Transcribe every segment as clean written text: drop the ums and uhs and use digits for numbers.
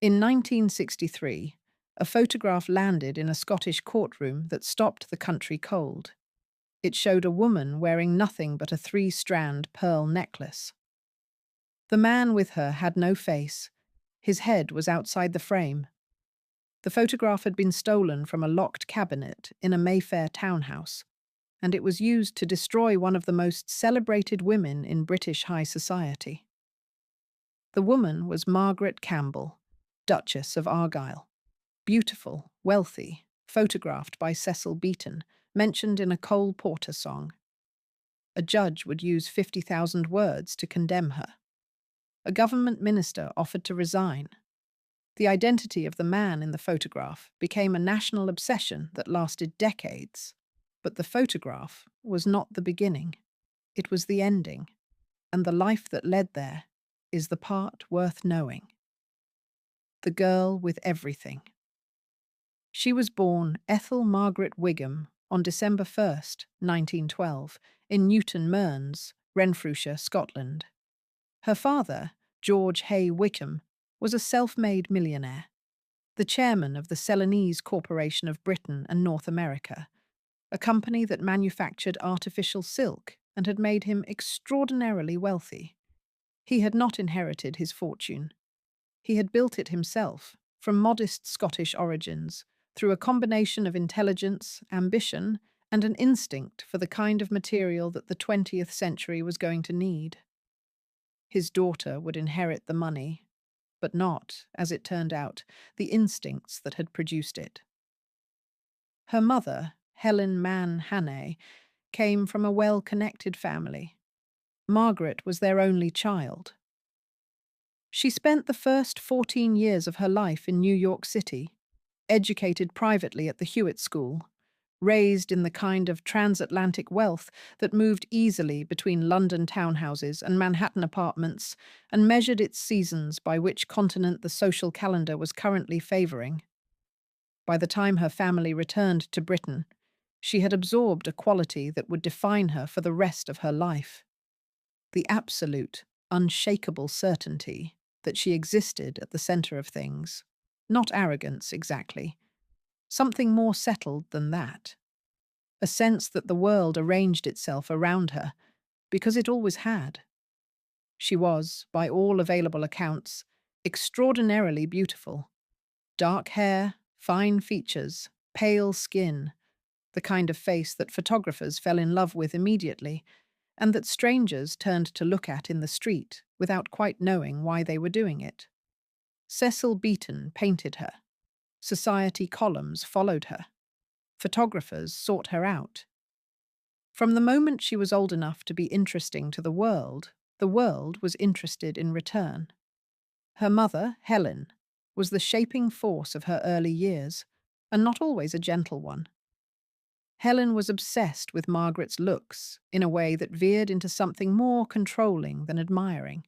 In 1963, a photograph landed in a Scottish courtroom that stopped the country cold. It showed a woman wearing nothing but a three-strand pearl necklace. The man with her had no face. His head was outside the frame. The photograph had been stolen from a locked cabinet in a Mayfair townhouse, and it was used to destroy one of the most celebrated women in British high society. The woman was Margaret Campbell, Duchess of Argyll. Beautiful, wealthy, photographed by Cecil Beaton, mentioned in a Cole Porter song. A judge would use 50,000 words to condemn her. A government minister offered to resign. The identity of the man in the photograph became a national obsession that lasted decades. But the photograph was not the beginning. It was the ending. And the life that led there is the part worth knowing. The girl with everything. She was born Ethel Margaret Wigham on December 1st, 1912, in Newton Mearns, Renfrewshire, Scotland. Her father, George Hay Wickham, was a self-made millionaire, the chairman of the Celanese Corporation of Britain and North America, a company that manufactured artificial silk and had made him extraordinarily wealthy. He had not inherited his fortune. He had built it himself, from modest Scottish origins, through a combination of intelligence, ambition, and an instinct for the kind of material that the 20th century was going to need. His daughter would inherit the money, but not, as it turned out, the instincts that had produced it. Her mother, Helen Mann Hannay, came from a well-connected family. Margaret was their only child. She spent the first 14 years of her life in New York City, educated privately at the Hewitt School, raised in the kind of transatlantic wealth that moved easily between London townhouses and Manhattan apartments and measured its seasons by which continent the social calendar was currently favoring. By the time her family returned to Britain, she had absorbed a quality that would define her for the rest of her life: the absolute, unshakable certainty that she existed at the center of things. Not arrogance, exactly. Something more settled than that. A sense that the world arranged itself around her, because it always had. She was, by all available accounts, extraordinarily beautiful. Dark hair, fine features, pale skin, the kind of face that photographers fell in love with immediately, and that strangers turned to look at in the street without quite knowing why they were doing it. Cecil Beaton painted her. Society columns followed her. Photographers sought her out. From the moment she was old enough to be interesting to the world was interested in return. Her mother, Helen, was the shaping force of her early years, and not always a gentle one. Helen was obsessed with Margaret's looks in a way that veered into something more controlling than admiring.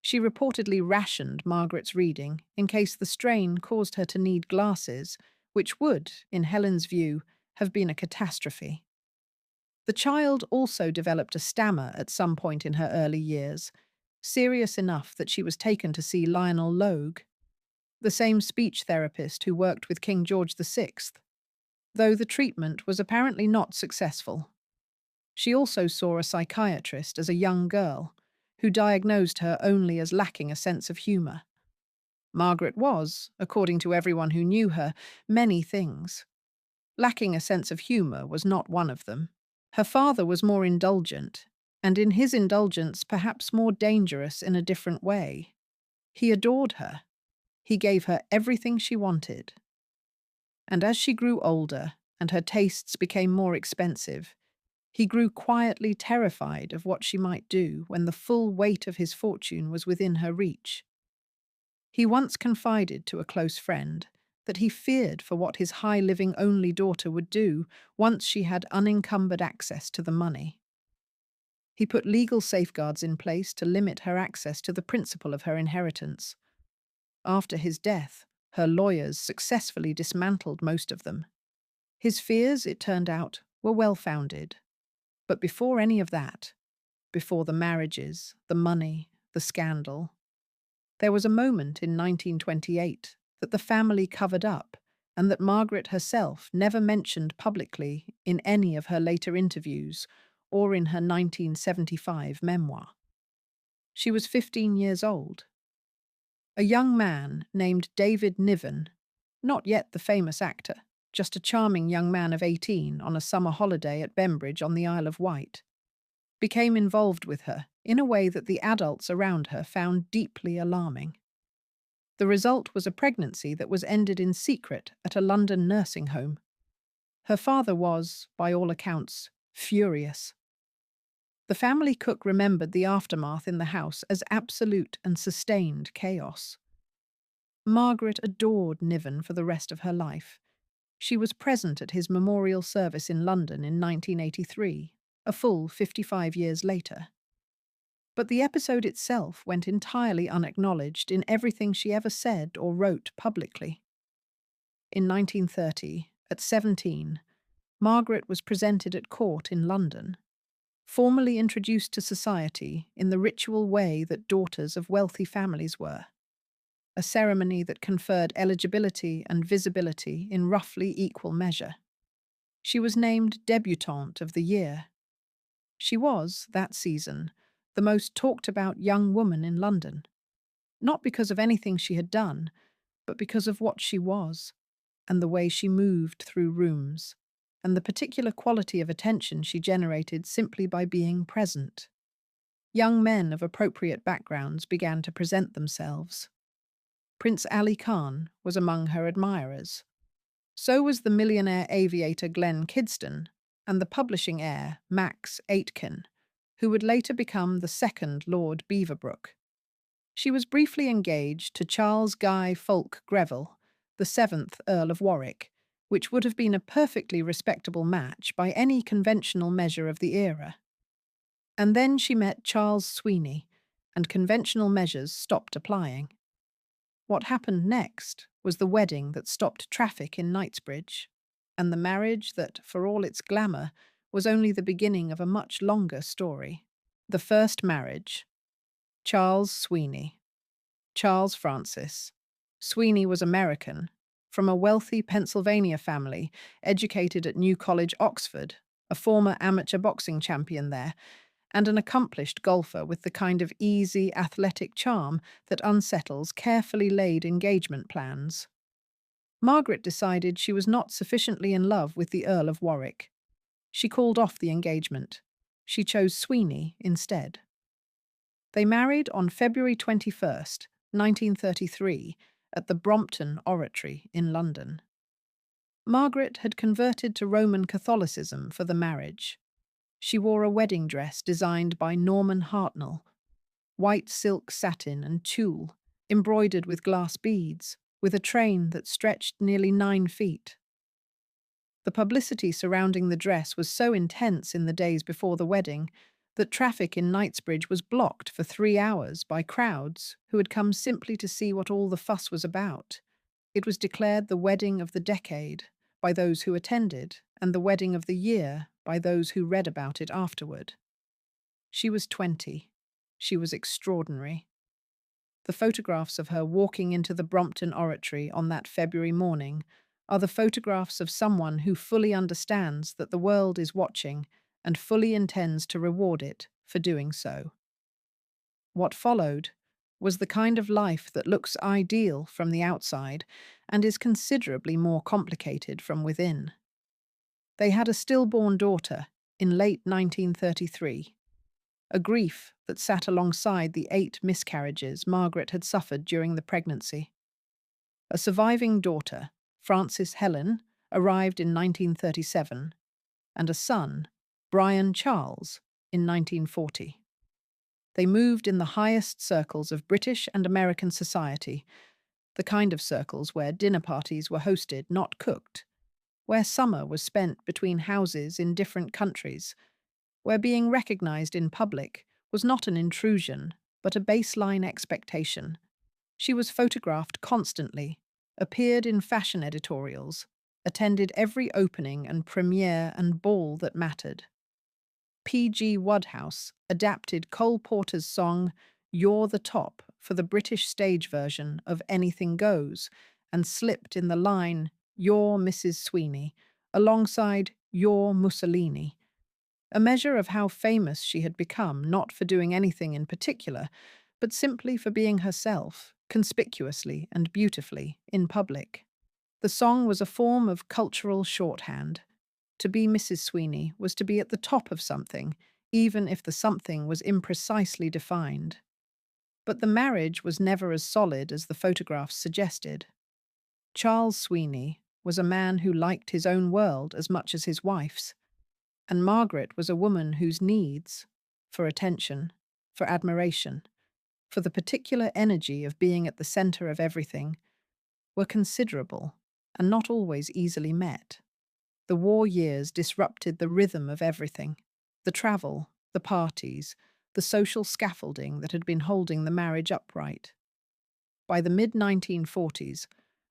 She reportedly rationed Margaret's reading in case the strain caused her to need glasses, which would, in Helen's view, have been a catastrophe. The child also developed a stammer at some point in her early years, serious enough that she was taken to see Lionel Logue, the same speech therapist who worked with King George VI, though the treatment was apparently not successful. She also saw a psychiatrist as a young girl, who diagnosed her only as lacking a sense of humour. Margaret was, according to everyone who knew her, many things. Lacking a sense of humour was not one of them. Her father was more indulgent, and in his indulgence perhaps more dangerous in a different way. He adored her. He gave her everything she wanted. And as she grew older and her tastes became more expensive, he grew quietly terrified of what she might do when the full weight of his fortune was within her reach. He once confided to a close friend that he feared for what his high-living only daughter would do once she had unencumbered access to the money. He put legal safeguards in place to limit her access to the principal of her inheritance. After his death, her lawyers successfully dismantled most of them. His fears, it turned out, were well-founded. But before any of that, before the marriages, the money, the scandal, There was a moment in 1928 that the family covered up and that Margaret herself never mentioned publicly in any of her later interviews or in her 1975 memoir. She was 15 years old. A young man named David Niven, not yet the famous actor, just a charming young man of 18 on a summer holiday at Bembridge on the Isle of Wight, became involved with her in a way that the adults around her found deeply alarming. The result was a pregnancy that was ended in secret at a London nursing home. Her father was, by all accounts, furious. The family cook remembered the aftermath in the house as absolute and sustained chaos. Margaret adored Niven for the rest of her life. She was present at his memorial service in London in 1983, a full 55 years later. But the episode itself went entirely unacknowledged in everything she ever said or wrote publicly. In 1930, at 17, Margaret was presented at court in London, formally introduced to society in the ritual way that daughters of wealthy families were, a ceremony that conferred eligibility and visibility in roughly equal measure. She was named Debutante of the Year. She was, that season, the most talked-about young woman in London, not because of anything she had done, but because of what she was, and the way she moved through rooms, and the particular quality of attention she generated simply by being present. Young men of appropriate backgrounds began to present themselves. Prince Ali Khan was among her admirers. So was the millionaire aviator Glenn Kidston and the publishing heir Max Aitken, who would later become the second Lord Beaverbrook. She was briefly engaged to Charles Guy Fulke Greville, the seventh Earl of Warwick, which would have been a perfectly respectable match by any conventional measure of the era. And then she met Charles Sweeney, and conventional measures stopped applying. What happened next was the wedding that stopped traffic in Knightsbridge, and the marriage that, for all its glamour, was only the beginning of a much longer story. The first marriage. Charles Sweeney. Charles Francis. Sweeney was American, from a wealthy Pennsylvania family, educated at New College, Oxford, a former amateur boxing champion there, and an accomplished golfer with the kind of easy, athletic charm that unsettles carefully laid engagement plans. Margaret decided she was not sufficiently in love with the Earl of Warwick. She called off the engagement. She chose Sweeney instead. They married on February 21st, 1933, at the Brompton Oratory in London. Margaret had converted to Roman Catholicism for the marriage. She wore a wedding dress designed by Norman Hartnell, white silk satin and tulle, embroidered with glass beads, with a train that stretched nearly 9 feet. The publicity surrounding the dress was so intense in the days before the wedding that traffic in Knightsbridge was blocked for 3 hours by crowds who had come simply to see what all the fuss was about. It was declared the wedding of the decade by those who attended, and the wedding of the year by those who read about it afterward. She was 20. She was extraordinary. The photographs of her walking into the Brompton Oratory on that February morning are the photographs of someone who fully understands that the world is watching and fully intends to reward it for doing so. What followed was the kind of life that looks ideal from the outside and is considerably more complicated from within. They had a stillborn daughter in late 1933, a grief that sat alongside the 8 miscarriages Margaret had suffered during the pregnancy. A surviving daughter, Frances Helen, arrived in 1937, and a son, Brian Charles, in 1940. They moved in the highest circles of British and American society, the kind of circles where dinner parties were hosted, not cooked, where summer was spent between houses in different countries, where being recognized in public was not an intrusion, but a baseline expectation. She was photographed constantly, appeared in fashion editorials, attended every opening and premiere and ball that mattered. P.G. Wodehouse adapted Cole Porter's song "You're the Top" for the British stage version of Anything Goes and slipped in the line, "You're Mrs. Sweeney," alongside "You're Mussolini," a measure of how famous she had become, not for doing anything in particular, but simply for being herself, conspicuously and beautifully, in public. The song was a form of cultural shorthand. To be Mrs. Sweeney was to be at the top of something, even if the something was imprecisely defined. But the marriage was never as solid as the photographs suggested. Charles Sweeney was a man who liked his own world as much as his wife's, and Margaret was a woman whose needs, for attention, for admiration, for the particular energy of being at the center of everything, were considerable and not always easily met. The war years disrupted the rhythm of everything: the travel, the parties, the social scaffolding that had been holding the marriage upright. By the mid-1940s,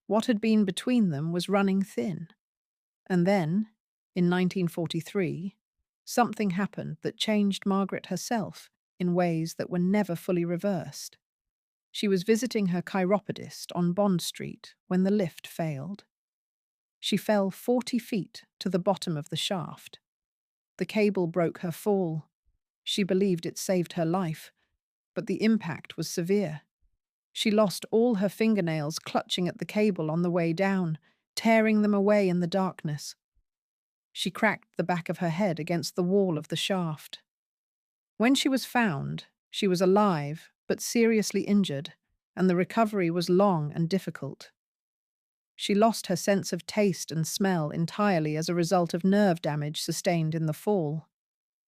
what had been between them was running thin. And then, in 1943, something happened that changed Margaret herself in ways that were never fully reversed. She was visiting her chiropodist on Bond Street when the lift failed. She fell 40 feet to the bottom of the shaft. The cable broke her fall. She believed it saved her life, but the impact was severe. She lost all her fingernails clutching at the cable on the way down, tearing them away in the darkness. She cracked the back of her head against the wall of the shaft. When she was found, she was alive but seriously injured, and the recovery was long and difficult. She lost her sense of taste and smell entirely as a result of nerve damage sustained in the fall.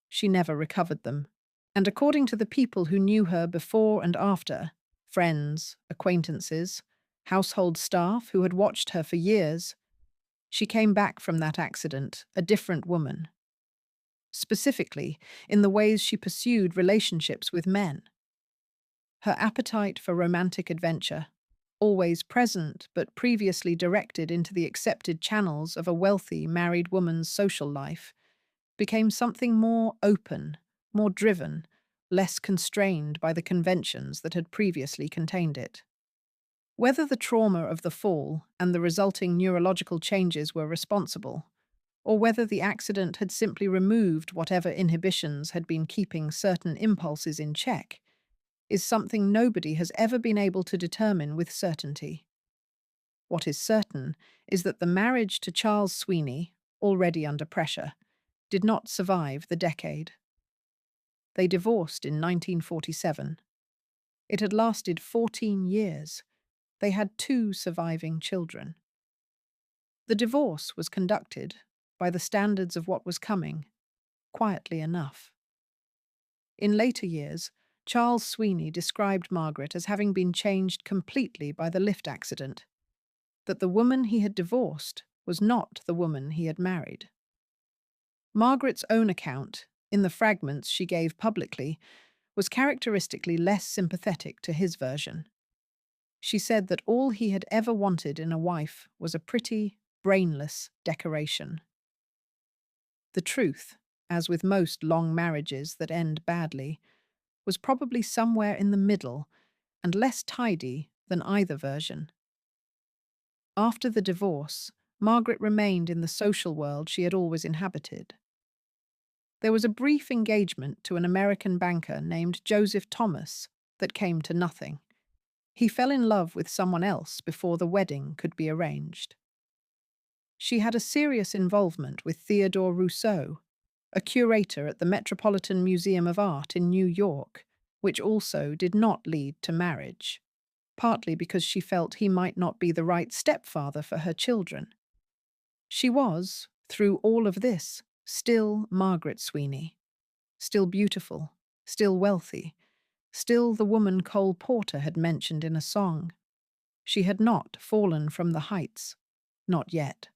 She never recovered them. And according to the people who knew her before and after, friends, acquaintances, household staff who had watched her for years, she came back from that accident a different woman. Specifically, in the ways she pursued relationships with men. Her appetite for romantic adventure, always present but previously directed into the accepted channels of a wealthy married woman's social life, became something more open, more driven, less constrained by the conventions that had previously contained it. Whether the trauma of the fall and the resulting neurological changes were responsible, or whether the accident had simply removed whatever inhibitions had been keeping certain impulses in check, is something nobody has ever been able to determine with certainty. What is certain is that the marriage to Charles Sweeney, already under pressure, did not survive the decade. They divorced in 1947. It had lasted 14 years. They had 2 surviving children. The divorce was conducted, by the standards of what was coming, quietly enough. In later years, Charles Sweeney described Margaret as having been changed completely by the lift accident, that the woman he had divorced was not the woman he had married. Margaret's own account, in the fragments she gave publicly, was characteristically less sympathetic to his version. She said that all he had ever wanted in a wife was a pretty, brainless decoration. The truth, as with most long marriages that end badly, was probably somewhere in the middle and less tidy than either version. After the divorce, Margaret remained in the social world she had always inhabited. There was a brief engagement to an American banker named Joseph Thomas that came to nothing. He fell in love with someone else before the wedding could be arranged. She had a serious involvement with Theodore Rousseau, a curator at the Metropolitan Museum of Art in New York, which also did not lead to marriage, partly because she felt he might not be the right stepfather for her children. She was, through all of this, still Margaret Sweeney, still beautiful, still wealthy, still the woman Cole Porter had mentioned in a song. She had not fallen from the heights, not yet.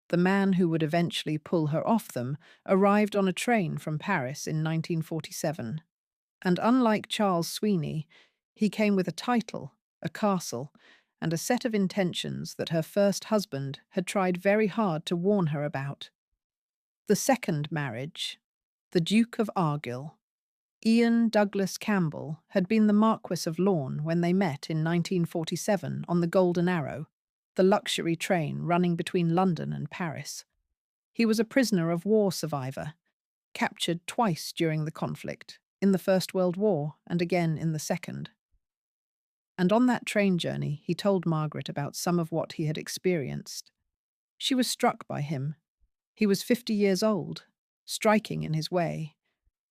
The man who would eventually pull her off them arrived on a train from Paris in 1947, and unlike Charles Sweeney, he came with a title, a castle, and a set of intentions that her first husband had tried very hard to warn her about. The second marriage, the Duke of Argyll, Ian Douglas Campbell had been the Marquis of Lorne when they met in 1947 on the Golden Arrow, the luxury train running between London and Paris. He was a prisoner of war survivor, captured twice during the conflict, in the First World War and again in the Second. And on that train journey, he told Margaret about some of what he had experienced. She was struck by him. He was 50 years old, striking in his way,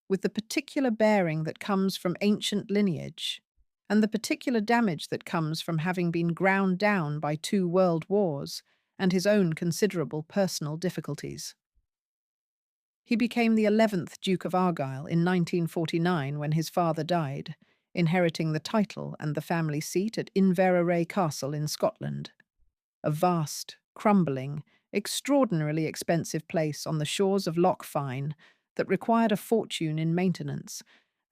with the particular bearing that comes from ancient lineage, and the particular damage that comes from having been ground down by 2 world wars and his own considerable personal difficulties. He became the 11th Duke of Argyll in 1949 when his father died, inheriting the title and the family seat at Inverarray Castle in Scotland, a vast, crumbling, extraordinarily expensive place on the shores of Loch Fyne that required a fortune in maintenance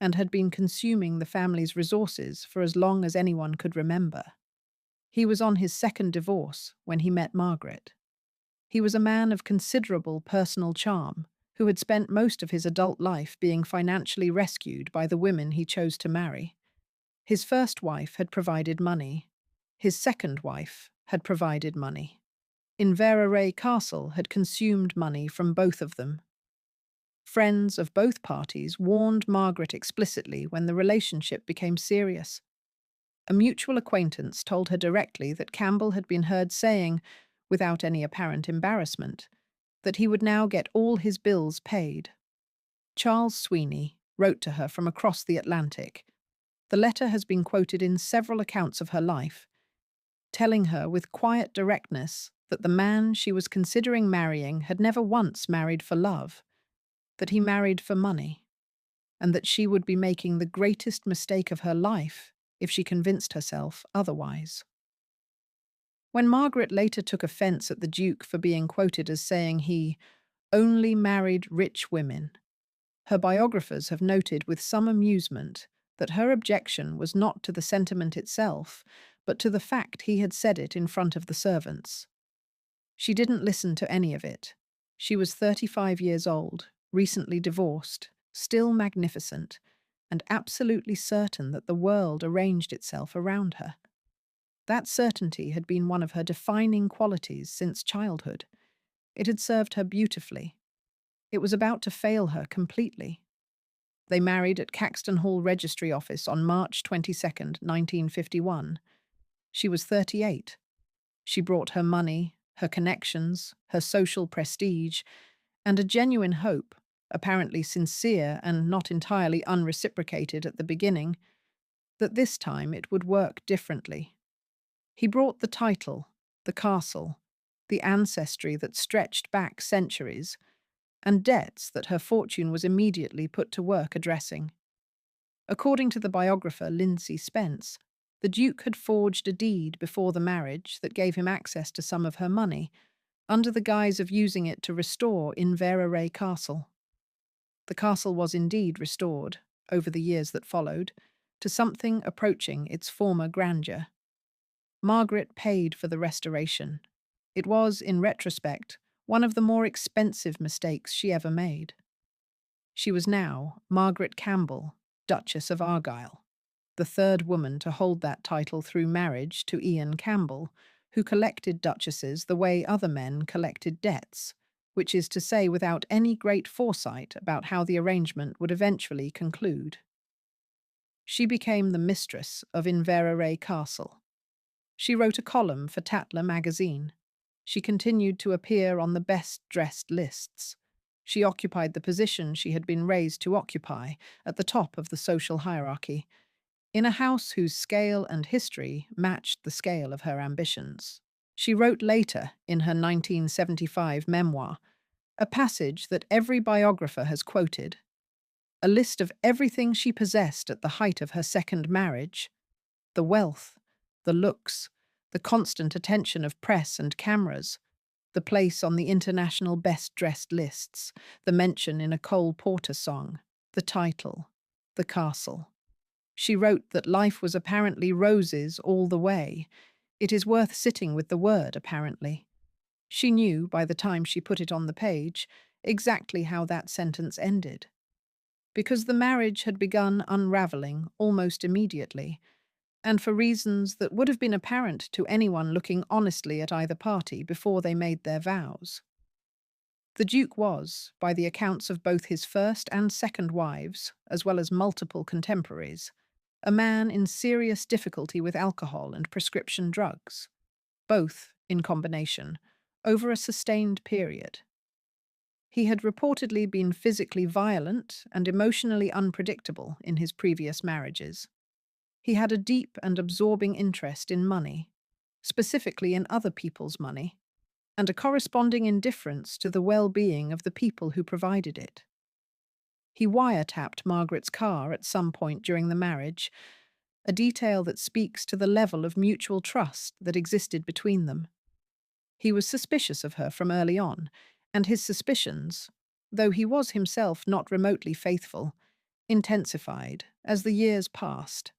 and had been consuming the family's resources for as long as anyone could remember. He was on his second divorce when he met Margaret. He was a man of considerable personal charm, who had spent most of his adult life being financially rescued by the women he chose to marry. His first wife had provided money. His second wife had provided money. Inverarray Castle had consumed money from both of them. Friends of both parties warned Margaret explicitly when the relationship became serious. A mutual acquaintance told her directly that Campbell had been heard saying, without any apparent embarrassment, that he would now get all his bills paid. Charles Sweeney wrote to her from across the Atlantic. The letter has been quoted in several accounts of her life, telling her with quiet directness that the man she was considering marrying had never once married for love, that he married for money, and that she would be making the greatest mistake of her life if she convinced herself otherwise. When Margaret later took offence at the Duke for being quoted as saying he only married rich women, her biographers have noted with some amusement that her objection was not to the sentiment itself, but to the fact he had said it in front of the servants. She didn't listen to any of it. She was 35 years old, recently divorced, still magnificent, and absolutely certain that the world arranged itself around her. That certainty had been one of her defining qualities since childhood. It had served her beautifully. It was about to fail her completely. They married at Caxton Hall Registry Office on March 22nd, 1951. She was 38. She brought her money, her connections, her social prestige, and a genuine hope, apparently sincere and not entirely unreciprocated at the beginning, that this time it would work differently. He brought the title, the castle, the ancestry that stretched back centuries, and debts that her fortune was immediately put to work addressing. According to the biographer Lindsay Spence, the Duke had forged a deed before the marriage that gave him access to some of her money, under the guise of using it to restore Inverarray Castle. The castle was indeed restored, over the years that followed, to something approaching its former grandeur. Margaret paid for the restoration. It was, in retrospect, one of the more expensive mistakes she ever made. She was now Margaret Campbell, Duchess of Argyll, the third woman to hold that title through marriage to Ian Campbell, who collected duchesses the way other men collected debts, which is to say without any great foresight about how the arrangement would eventually conclude. She became the mistress of Inverarray Castle. She wrote a column for Tatler magazine. She continued to appear on the best-dressed lists. She occupied the position she had been raised to occupy, at the top of the social hierarchy, in a house whose scale and history matched the scale of her ambitions. She wrote later, in her 1975 memoir, a passage that every biographer has quoted, a list of everything she possessed at the height of her second marriage: the wealth, the looks, the constant attention of press and cameras, the place on the international best-dressed lists, the mention in a Cole Porter song, the title, the castle. She wrote that life was apparently roses all the way. It is worth sitting with the word, apparently. She knew, by the time she put it on the page, exactly how that sentence ended. because the marriage had begun unraveling almost immediately, and for reasons that would have been apparent to anyone looking honestly at either party before they made their vows. The Duke was, by the accounts of both his first and second wives, as well as multiple contemporaries, a man in serious difficulty with alcohol and prescription drugs, both in combination, over a sustained period. He had reportedly been physically violent and emotionally unpredictable in his previous marriages. He had a deep and absorbing interest in money, specifically in other people's money, and a corresponding indifference to the well-being of the people who provided it. He wiretapped Margaret's car at some point during the marriage, a detail that speaks to the level of mutual trust that existed between them. He was suspicious of her from early on, and his suspicions, though he was himself not remotely faithful, intensified as the years passed.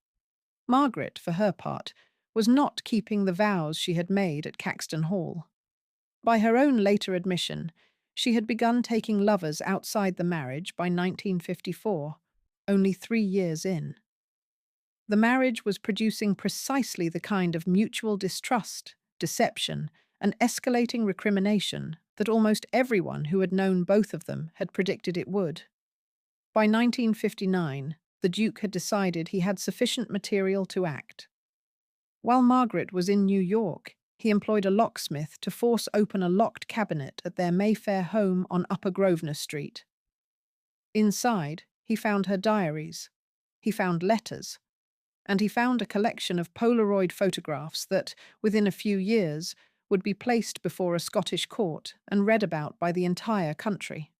Margaret, for her part, was not keeping the vows she had made at Caxton Hall. By her own later admission, she had begun taking lovers outside the marriage by 1954, only 3 years in. The marriage was producing precisely the kind of mutual distrust, deception, and escalating recrimination that almost everyone who had known both of them had predicted it would. By 1959, the Duke had decided he had sufficient material to act. While Margaret was in New York, he employed a locksmith to force open a locked cabinet at their Mayfair home on Upper Grosvenor Street. Inside, he found her diaries, he found letters, and he found a collection of Polaroid photographs that, within a few years, would be placed before a Scottish court and read about by the entire country.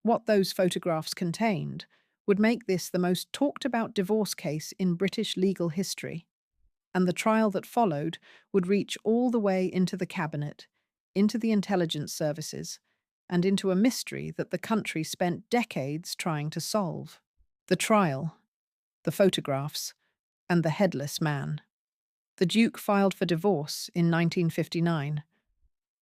What those photographs contained would make this the most talked-about divorce case in British legal history, and the trial that followed would reach all the way into the cabinet, into the intelligence services, and into a mystery that the country spent decades trying to solve. The trial, the photographs, and the headless man. The Duke filed for divorce in 1959.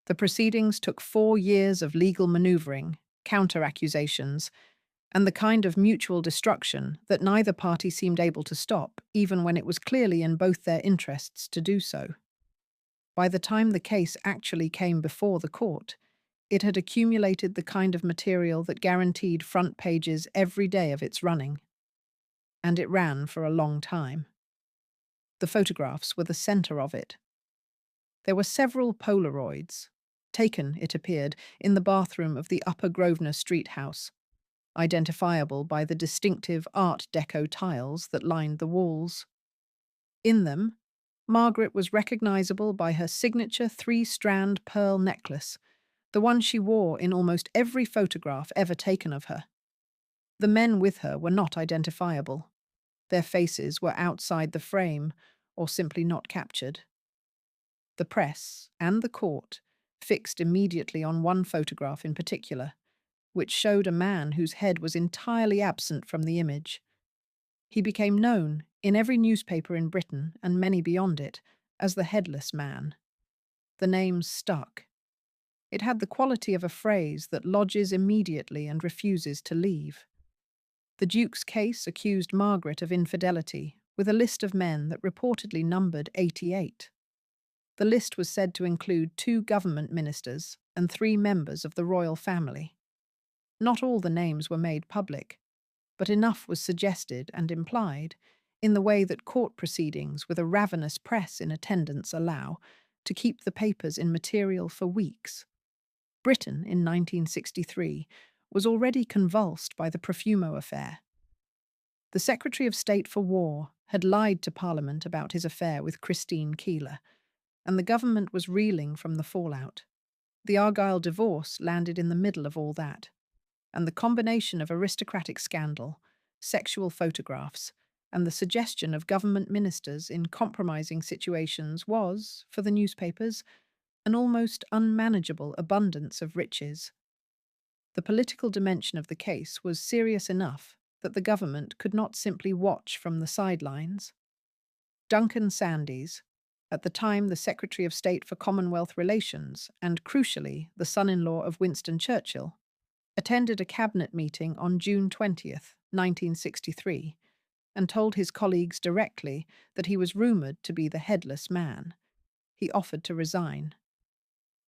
The proceedings took 4 years of legal manoeuvring, counter-accusations, and the kind of mutual destruction that neither party seemed able to stop, even when it was clearly in both their interests to do so. By the time the case actually came before the court, it had accumulated the kind of material that guaranteed front pages every day of its running. And it ran for a long time. The photographs were the center of it. There were several Polaroids, taken, it appeared, in the bathroom of the Upper Grosvenor Street house, identifiable by the distinctive Art Deco tiles that lined the walls. In them, Margaret was recognizable by her signature 3-strand pearl necklace, the one she wore in almost every photograph ever taken of her. The men with her were not identifiable. Their faces were outside the frame, or simply not captured. The press and the court fixed immediately on one photograph in particular, which showed a man whose head was entirely absent from the image. He became known, in every newspaper in Britain and many beyond it, as the Headless Man. The name stuck. It had the quality of a phrase that lodges immediately and refuses to leave. The Duke's case accused Margaret of infidelity, with a list of men that reportedly numbered 88. The list was said to include 2 government ministers and 3 members of the royal family. Not all the names were made public, but enough was suggested and implied, in the way that court proceedings with a ravenous press in attendance allow, to keep the papers in material for weeks. Britain, in 1963, was already convulsed by the Profumo affair. The Secretary of State for War had lied to Parliament about his affair with Christine Keeler, and the government was reeling from the fallout. The Argyll divorce landed in the middle of all that, and the combination of aristocratic scandal, sexual photographs, and the suggestion of government ministers in compromising situations was, for the newspapers, an almost unmanageable abundance of riches. The political dimension of the case was serious enough that the government could not simply watch from the sidelines. Duncan Sandys, at the time the Secretary of State for Commonwealth Relations and, crucially, the son-in-law of Winston Churchill, attended a cabinet meeting on June 20th, 1963, and told his colleagues directly that he was rumoured to be the headless man. He offered to resign.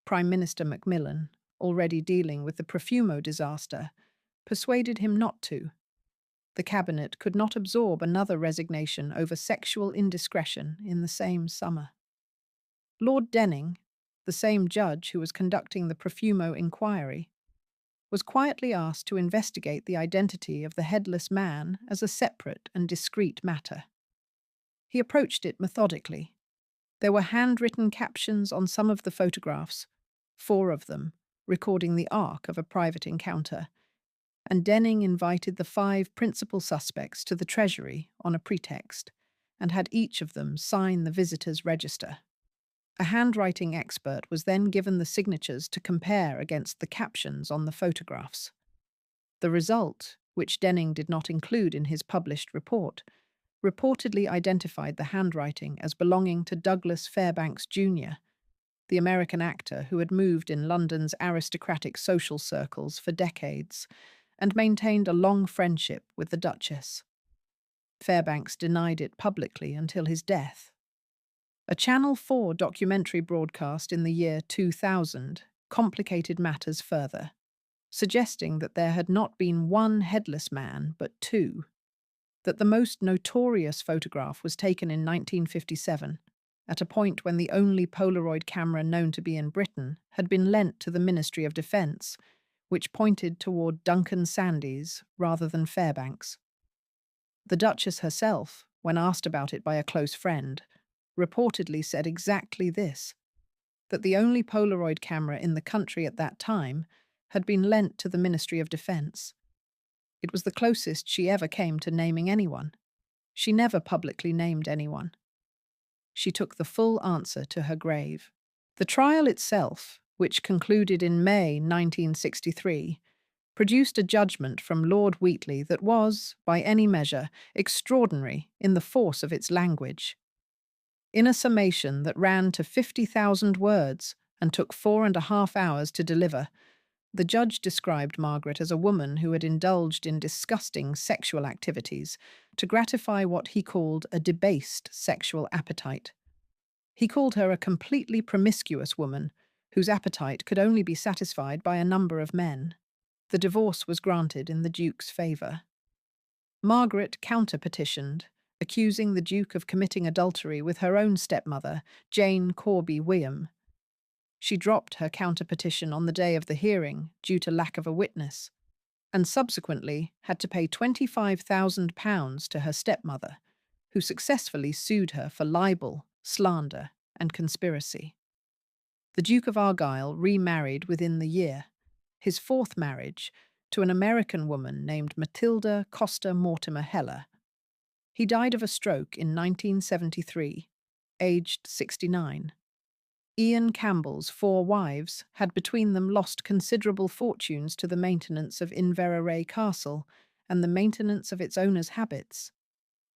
Prime Minister Macmillan, already dealing with the Profumo disaster, persuaded him not to. The cabinet could not absorb another resignation over sexual indiscretion in the same summer. Lord Denning, the same judge who was conducting the Profumo inquiry, was quietly asked to investigate the identity of the headless man as a separate and discreet matter. He approached it methodically. There were handwritten captions on some of the photographs, 4 of them, recording the arc of a private encounter, and Denning invited the 5 principal suspects to the Treasury on a pretext, and had each of them sign the visitors' register. A handwriting expert was then given the signatures to compare against the captions on the photographs. The result, which Denning did not include in his published report, reportedly identified the handwriting as belonging to Douglas Fairbanks Jr., the American actor who had moved in London's aristocratic social circles for decades and maintained a long friendship with the Duchess. Fairbanks denied it publicly until his death. A Channel 4 documentary broadcast in the year 2000 complicated matters further, suggesting that there had not been one headless man but 2, that the most notorious photograph was taken in 1957, at a point when the only Polaroid camera known to be in Britain had been lent to the Ministry of Defence, which pointed toward Duncan Sandys rather than Fairbanks. The Duchess herself, when asked about it by a close friend, reportedly said exactly this, that the only Polaroid camera in the country at that time had been lent to the Ministry of Defence. It was the closest she ever came to naming anyone. She never publicly named anyone. She took the full answer to her grave. The trial itself, which concluded in May 1963, produced a judgment from Lord Wheatley that was, by any measure, extraordinary in the force of its language. In a summation that ran to 50,000 words and took 4.5 hours to deliver, the judge described Margaret as a woman who had indulged in disgusting sexual activities to gratify what he called a debased sexual appetite. He called her a completely promiscuous woman whose appetite could only be satisfied by a number of men. The divorce was granted in the Duke's favour. Margaret counter-petitioned, accusing the Duke of committing adultery with her own stepmother, Jane Corby William. She dropped her counter-petition on the day of the hearing due to lack of a witness, and subsequently had to pay £25,000 to her stepmother, who successfully sued her for libel, slander, and conspiracy. The Duke of Argyll remarried within the year, his 4th marriage, to an American woman named Matilda Costa Mortimer Heller. He died of a stroke in 1973, aged 69. Ian Campbell's 4 wives had between them lost considerable fortunes to the maintenance of Inverarray Castle and the maintenance of its owner's habits.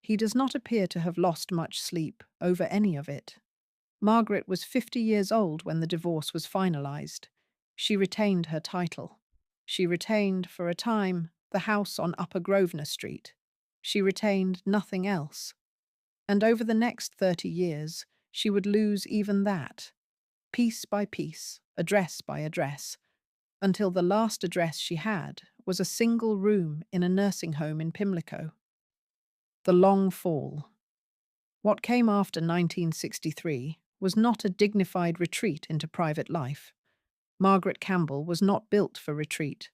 He does not appear to have lost much sleep over any of it. Margaret was 50 years old when the divorce was finalised. She retained her title. She retained, for a time, the house on Upper Grosvenor Street. She retained nothing else. And over the next 30 years, she would lose even that, piece by piece, address by address, until the last address she had was a single room in a nursing home in Pimlico. The long fall. What came after 1963 was not a dignified retreat into private life. Margaret Campbell was not built for retreat.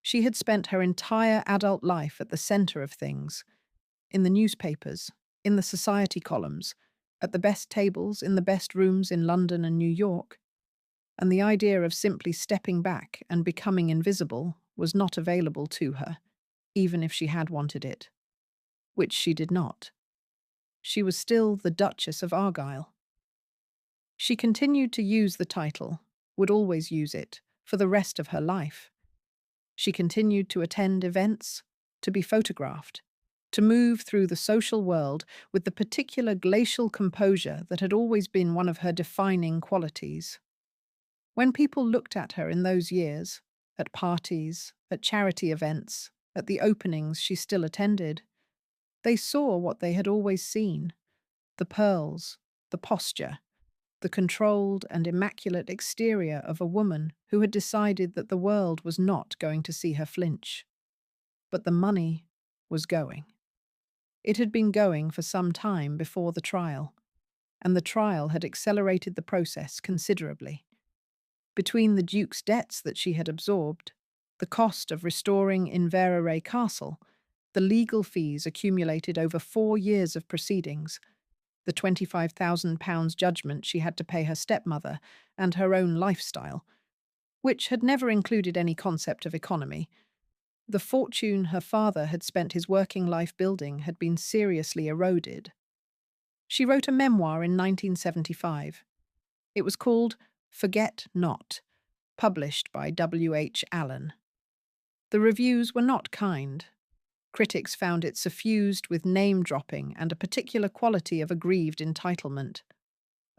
She had spent her entire adult life at the centre of things, in the newspapers, in the society columns, at the best tables in the best rooms in London and New York, and the idea of simply stepping back and becoming invisible was not available to her, even if she had wanted it, which she did not. She was still the Duchess of Argyll. She continued to use the title, would always use it, for the rest of her life. She continued to attend events, to be photographed, to move through the social world with the particular glacial composure that had always been one of her defining qualities. When people looked at her in those years, at parties, at charity events, at the openings she still attended. They saw what they had always seen: the pearls, the posture, the controlled and immaculate exterior of a woman who had decided that the world was not going to see her flinch. But the money was going. It had been going for some time before the trial, and the trial had accelerated the process considerably. Between the Duke's debts that she had absorbed, the cost of restoring Inverary Castle, the legal fees accumulated over 4 years of proceedings, the £25,000 judgment she had to pay her stepmother, and her own lifestyle, which had never included any concept of economy, the fortune her father had spent his working life building had been seriously eroded. She wrote a memoir in 1975. It was called Forget Not, published by W.H. Allen. The reviews were not kind. Critics found it suffused with name-dropping and a particular quality of aggrieved entitlement.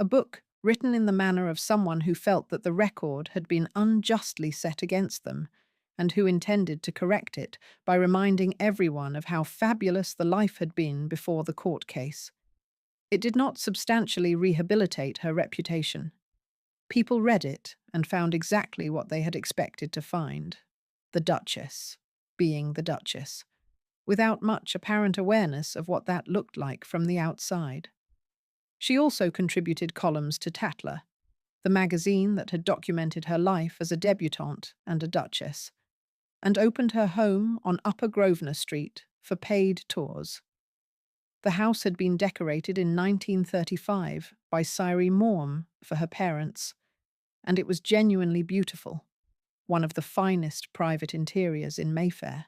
A book written in the manner of someone who felt that the record had been unjustly set against them, and who intended to correct it by reminding everyone of how fabulous the life had been before the court case. It did not substantially rehabilitate her reputation. People read it and found exactly what they had expected to find: the Duchess being the Duchess, without much apparent awareness of what that looked like from the outside. She also contributed columns to Tatler, the magazine that had documented her life as a debutante and a duchess, and opened her home on Upper Grosvenor Street for paid tours. The house had been decorated in 1935 by Cyrie Morm for her parents, and it was genuinely beautiful, one of the finest private interiors in Mayfair.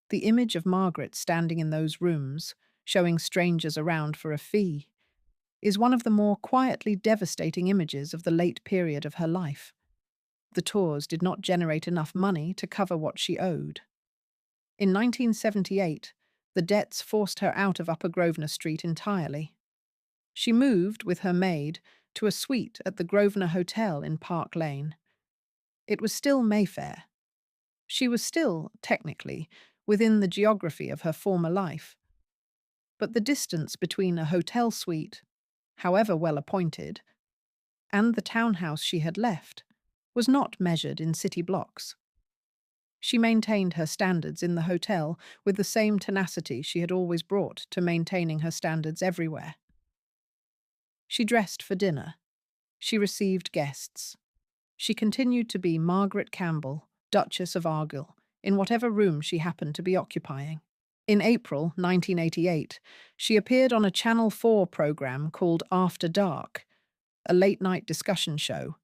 The image of Margaret standing in those rooms, showing strangers around for a fee, is one of the more quietly devastating images of the late period of her life. The tours did not generate enough money to cover what she owed. In 1978, the debts forced her out of Upper Grosvenor Street entirely. She moved, with her maid, to a suite at the Grosvenor Hotel in Park Lane. It was still Mayfair. She was still, technically, within the geography of her former life. But the distance between a hotel suite, however well appointed, and the townhouse she had left was not measured in city blocks. She maintained her standards in the hotel with the same tenacity she had always brought to maintaining her standards everywhere. She dressed for dinner. She received guests. She continued to be Margaret Campbell, Duchess of Argyll, in whatever room she happened to be occupying. In April 1988, she appeared on a Channel 4 program called After Dark, a late-night discussion show,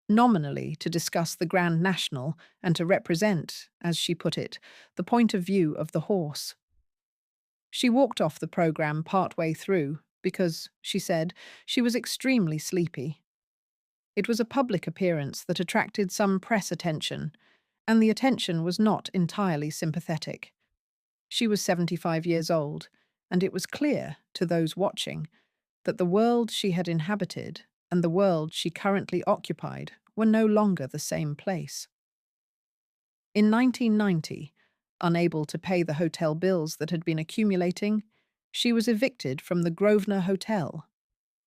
nominally to discuss the Grand National and to represent, as she put it, the point of view of the horse. She walked off the program partway through because, she said, she was extremely sleepy. It was a public appearance that attracted some press attention, and the attention was not entirely sympathetic. She was 75 years old, and it was clear, to those watching, that the world she had inhabited and the world she currently occupied were no longer the same place. In 1990, unable to pay the hotel bills that had been accumulating, she was evicted from the Grosvenor Hotel.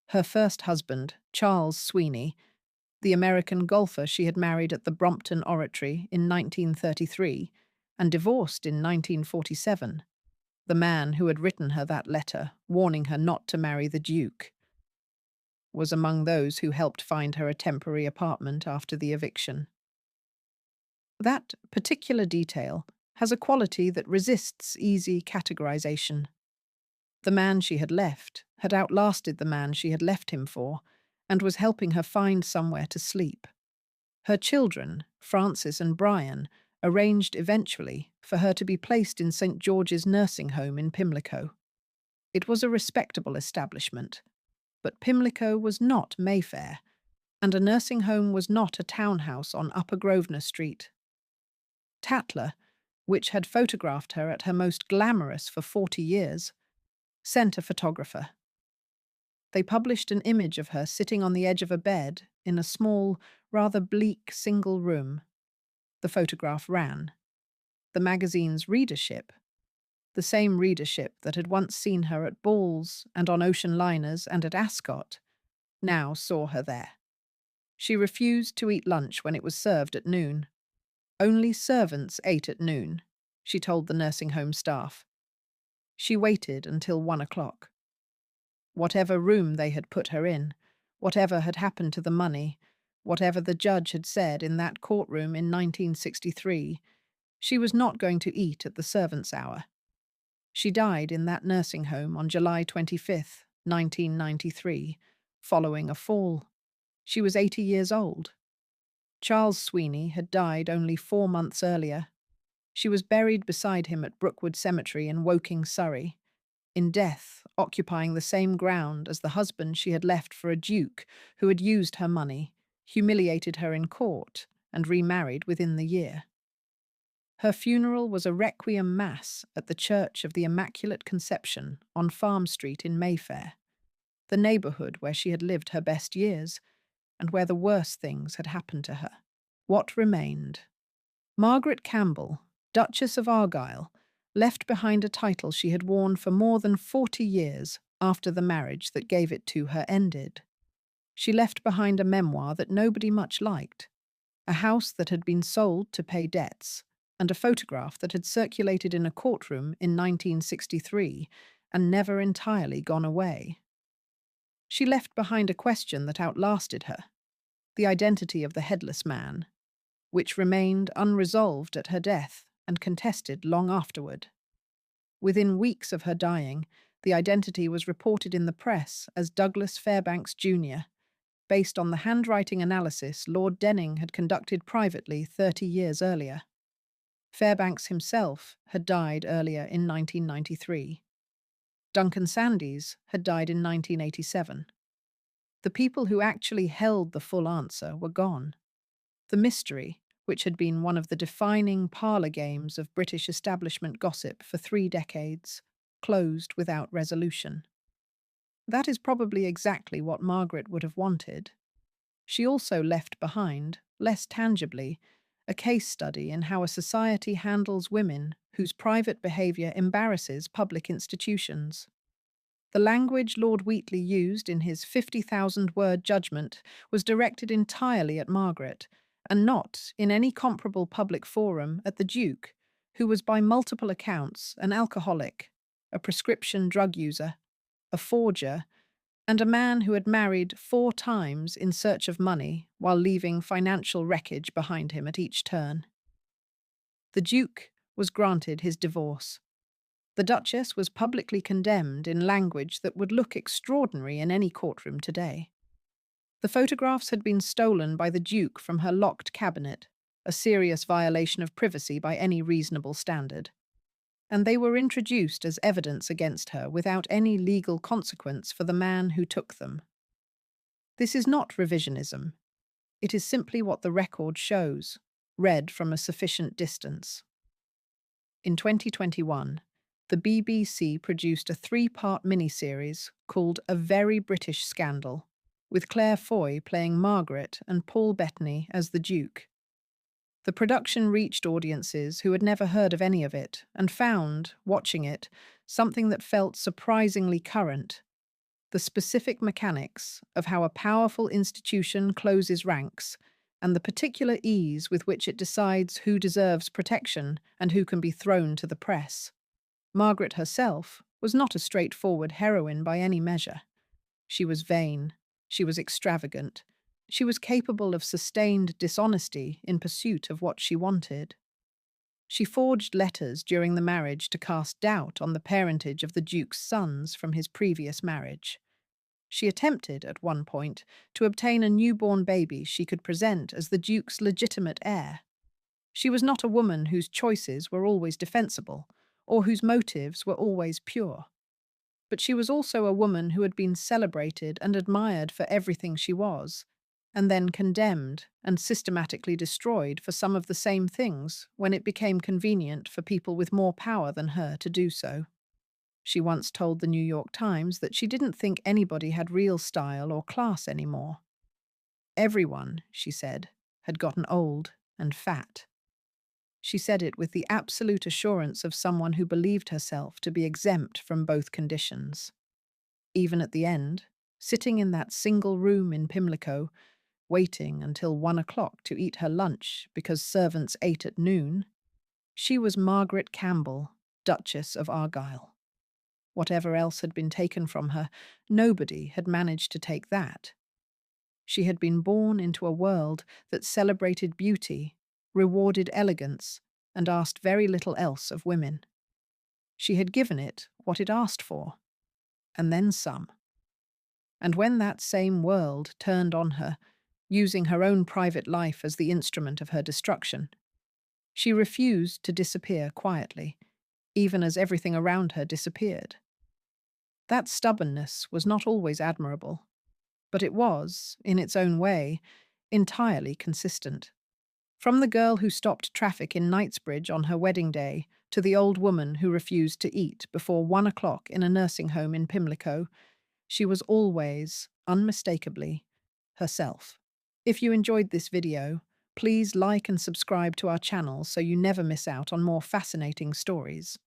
Her first husband, Charles Sweeney, the American golfer she had married at the Brompton Oratory in 1933 and divorced in 1947, the man who had written her that letter warning her not to marry the Duke, was among those who helped find her a temporary apartment after the eviction. That particular detail has a quality that resists easy categorization. The man she had left had outlasted the man she had left him for and was helping her find somewhere to sleep. Her children, Francis and Brian, arranged eventually for her to be placed in St. George's nursing home in Pimlico. It was a respectable establishment, but Pimlico was not Mayfair, and a nursing home was not a townhouse on Upper Grosvenor Street. Tatler, which had photographed her at her most glamorous for 40 years, sent a photographer. They published an image of her sitting on the edge of a bed in a small, rather bleak single room. The photograph ran. The magazine's readership, the same readership that had once seen her at balls and on ocean liners and at Ascot, now saw her there. She refused to eat lunch when it was served at noon. Only servants ate at noon, she told the nursing home staff. She waited until 1 o'clock. Whatever room they had put her in, whatever had happened to the money, whatever the judge had said in that courtroom in 1963, she was not going to eat at the servants' hour. She died in that nursing home on July 25th, 1993, following a fall. She was 80 years old. Charles Sweeney had died only 4 months earlier. She was buried beside him at Brookwood Cemetery in Woking, Surrey, in death, occupying the same ground as the husband she had left for a duke who had used her money, humiliated her in court, and remarried within the year. Her funeral was a requiem mass at the Church of the Immaculate Conception on Farm Street in Mayfair, the neighbourhood where she had lived her best years and where the worst things had happened to her. What remained? Margaret Campbell, Duchess of Argyll, left behind a title she had worn for more than 40 years after the marriage that gave it to her ended. She left behind a memoir that nobody much liked, a house that had been sold to pay debts, and a photograph that had circulated in a courtroom in 1963 and never entirely gone away. She left behind a question that outlasted her, the identity of the headless man, which remained unresolved at her death and contested long afterward. Within weeks of her dying, the identity was reported in the press as Douglas Fairbanks Jr., based on the handwriting analysis Lord Denning had conducted privately 30 years earlier. Fairbanks himself had died earlier in 1993. Duncan Sandys had died in 1987. The people who actually held the full answer were gone. The mystery, which had been one of the defining parlour games of British establishment gossip for 3 decades, closed without resolution. That is probably exactly what Margaret would have wanted. She also left behind, less tangibly, a case study in how a society handles women whose private behaviour embarrasses public institutions. The language Lord Wheatley used in his 50,000-word judgment was directed entirely at Margaret, and not, in any comparable public forum, at the Duke, who was by multiple accounts an alcoholic, a prescription drug user, a forger, and a man who had married 4 times in search of money while leaving financial wreckage behind him at each turn. The Duke was granted his divorce. The Duchess was publicly condemned in language that would look extraordinary in any courtroom today. The photographs had been stolen by the Duke from her locked cabinet, a serious violation of privacy by any reasonable standard. And they were introduced as evidence against her without any legal consequence for the man who took them. This is not revisionism. It is simply what the record shows, read from a sufficient distance. In 2021, the BBC produced a 3-part miniseries called A Very British Scandal, with Claire Foy playing Margaret and Paul Bettany as the Duke. The production reached audiences who had never heard of any of it and found, watching it, something that felt surprisingly current: the specific mechanics of how a powerful institution closes ranks and the particular ease with which it decides who deserves protection and who can be thrown to the press. Margaret herself was not a straightforward heroine by any measure. She was vain, she was extravagant, she was capable of sustained dishonesty in pursuit of what she wanted. She forged letters during the marriage to cast doubt on the parentage of the Duke's sons from his previous marriage. She attempted, at one point, to obtain a newborn baby she could present as the Duke's legitimate heir. She was not a woman whose choices were always defensible, or whose motives were always pure. But she was also a woman who had been celebrated and admired for everything she was, and then condemned and systematically destroyed for some of the same things when it became convenient for people with more power than her to do so. She once told the New York Times that she didn't think anybody had real style or class anymore. Everyone, she said, had gotten old and fat. She said it with the absolute assurance of someone who believed herself to be exempt from both conditions. Even at the end, sitting in that single room in Pimlico, waiting until 1 o'clock to eat her lunch because servants ate at noon, she was Margaret Campbell, Duchess of Argyll. Whatever else had been taken from her, nobody had managed to take that. She had been born into a world that celebrated beauty, rewarded elegance, and asked very little else of women. She had given it what it asked for, and then some. And when that same world turned on her, using her own private life as the instrument of her destruction, she refused to disappear quietly, even as everything around her disappeared. That stubbornness was not always admirable, but it was, in its own way, entirely consistent. From the girl who stopped traffic in Knightsbridge on her wedding day to the old woman who refused to eat before 1 o'clock in a nursing home in Pimlico, she was always, unmistakably, herself. If you enjoyed this video, please like and subscribe to our channel so you never miss out on more fascinating stories.